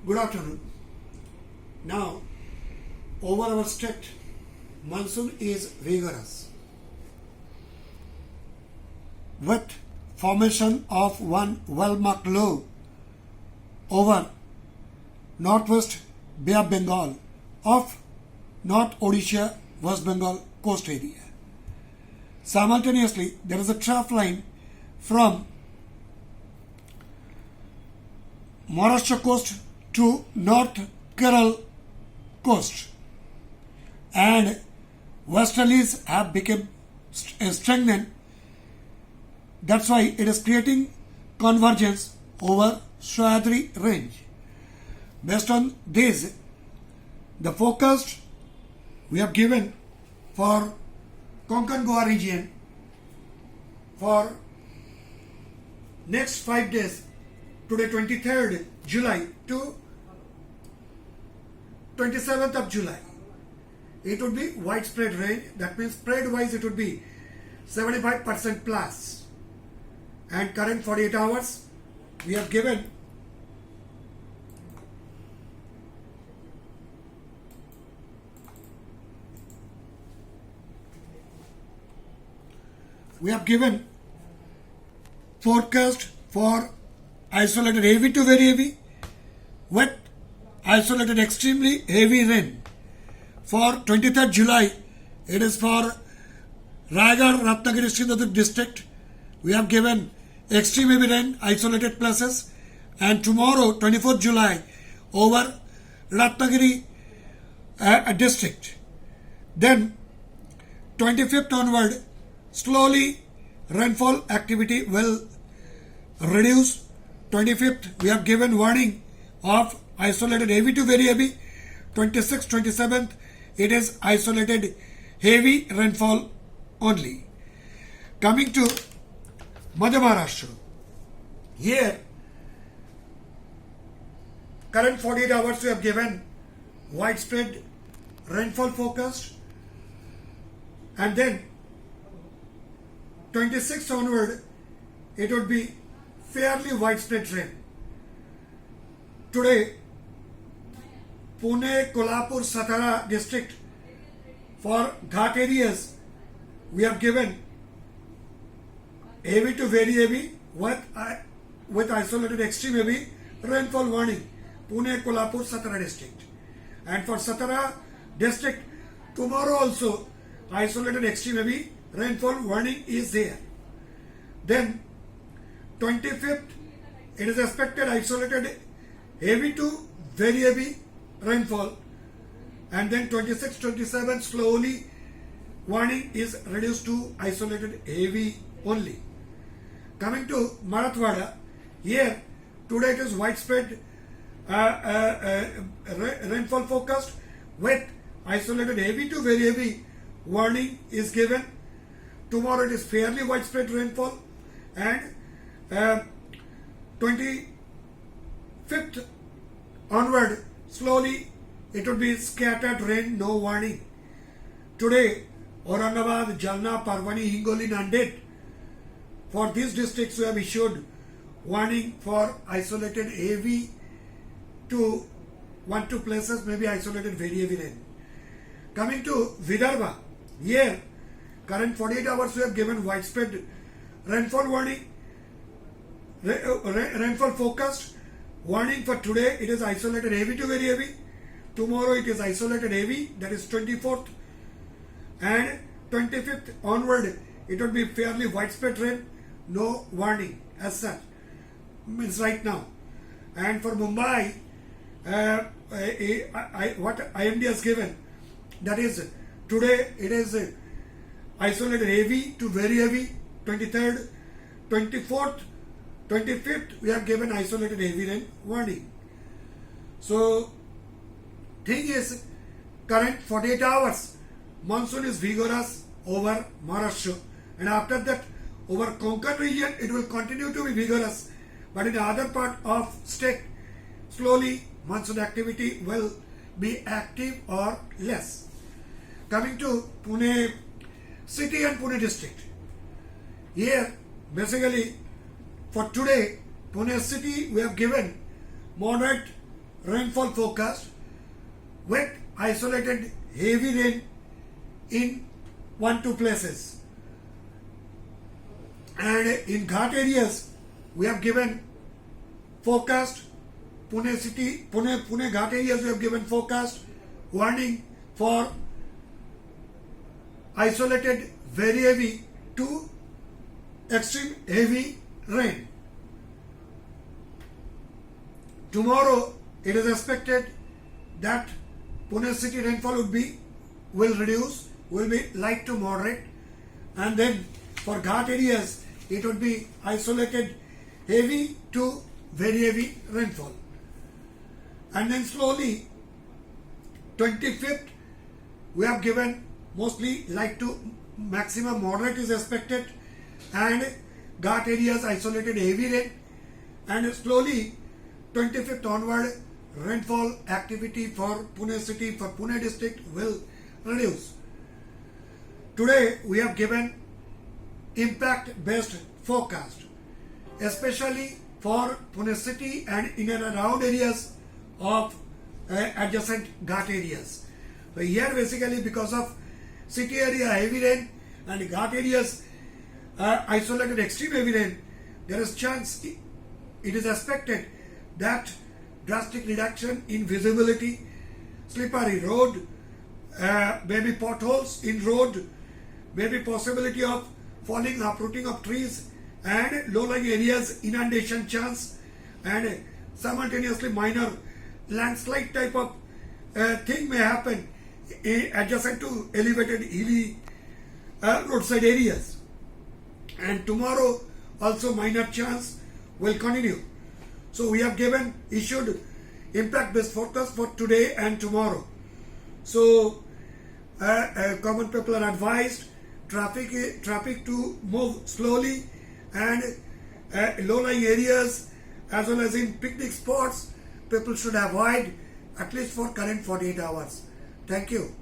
Good afternoon. Now, over our state, monsoon is vigorous with formation of one well-marked low over northwest Bay of Bengal of North Odisha, West Bengal coast area. Simultaneously, there is a trough line from Maharashtra coast to North Kerala coast, and westerlies have become strengthened. That's why it is creating convergence over Sahyadri range. Based on this, the forecast we have given for Konkan Goa region for next 5 days, today 23rd July to 27th of July. It would be widespread rain. That means spread wise it would be 75% plus. And current 48 hours we have given forecast for isolated heavy to very heavy with isolated extremely heavy rain. For 23rd July, it is for Raigad, Ratnagiri, Srinagar district. We have given extreme heavy rain, isolated places. And tomorrow, 24th July, over Ratnagiri district. Then, 25th onward, slowly rainfall activity will reduce. 25th, we have given warning of isolated heavy to very heavy. 26th, 27th, it is isolated heavy rainfall only. Coming to Madhya Maharashtra. Here, current 48 hours we have given widespread rainfall forecast, and then 26th onward, it would be fairly widespread rain. Today, Pune, Kolhapur, Satara district, for Ghat areas, we have given heavy to very heavy with isolated extreme heavy rainfall warning. Pune, Kolhapur, Satara district. And for Satara district, tomorrow also isolated extreme heavy rainfall warning is there. Then 25th, it is expected isolated heavy to very heavy rainfall, and then 26, 27 slowly warning is reduced to isolated heavy only. Coming to Marathwada, here today it is widespread rainfall forecast with isolated heavy to very heavy warning is given. Tomorrow it is fairly widespread rainfall, and 25th onward slowly it would be scattered rain, no warning. Today, Aurangabad, Jalna, Parvani, Hingoli, Nanded, for these districts we have issued warning for isolated heavy to 1-2 places, maybe isolated very heavy rain. Coming to Vidarbha, here current 48 hours we have given widespread rainfall warning, rainfall forecast. Warning for today, it is isolated heavy to very heavy. Tomorrow it is isolated heavy, that is 24th. And 25th onward, it would be fairly widespread rain, no warning as such. Means right now. And for Mumbai, what IMD has given, that is today it is isolated heavy to very heavy, 23rd, 24th, 25th, we have given isolated heavy rain warning. So, thing is, current 48 hours, monsoon is vigorous over Maharashtra, and after that, over Konkan region, it will continue to be vigorous, but in the other part of state, slowly monsoon activity will be active or less. Coming to Pune city and Pune district, here basically for today, Pune city we have given moderate rainfall forecast with isolated heavy rain in 1-2 places. And in Ghat areas, we have given forecast. Pune city, Pune Ghat areas, we have given forecast warning for isolated very heavy to extreme heavy rain. Tomorrow, it is expected that Pune city rainfall will reduce, will be light to moderate, and then for Ghat areas, it would be isolated heavy to very heavy rainfall. And then slowly, 25th, we have given mostly light to maximum moderate is expected, and Ghat areas isolated heavy rain, and slowly 25th onward, rainfall activity for Pune city, for Pune district will reduce. Today, we have given impact-based forecast, especially for Pune city and in and around areas of adjacent Ghat areas. So here basically because of city area heavy rain and Ghat areas isolated extreme heavy rain, there is chance, it is expected that drastic reduction in visibility, slippery road, maybe potholes in road, maybe possibility of falling, uprooting of trees, and low-lying areas inundation chance, and simultaneously minor landslide type of thing may happen adjacent to elevated hilly roadside areas. And tomorrow also minor chance will continue. So we have issued impact-based forecast for today and tomorrow. So common people are advised traffic to move slowly, and low-lying areas as well as in picnic spots people should avoid at least for current 48 hours. Thank you.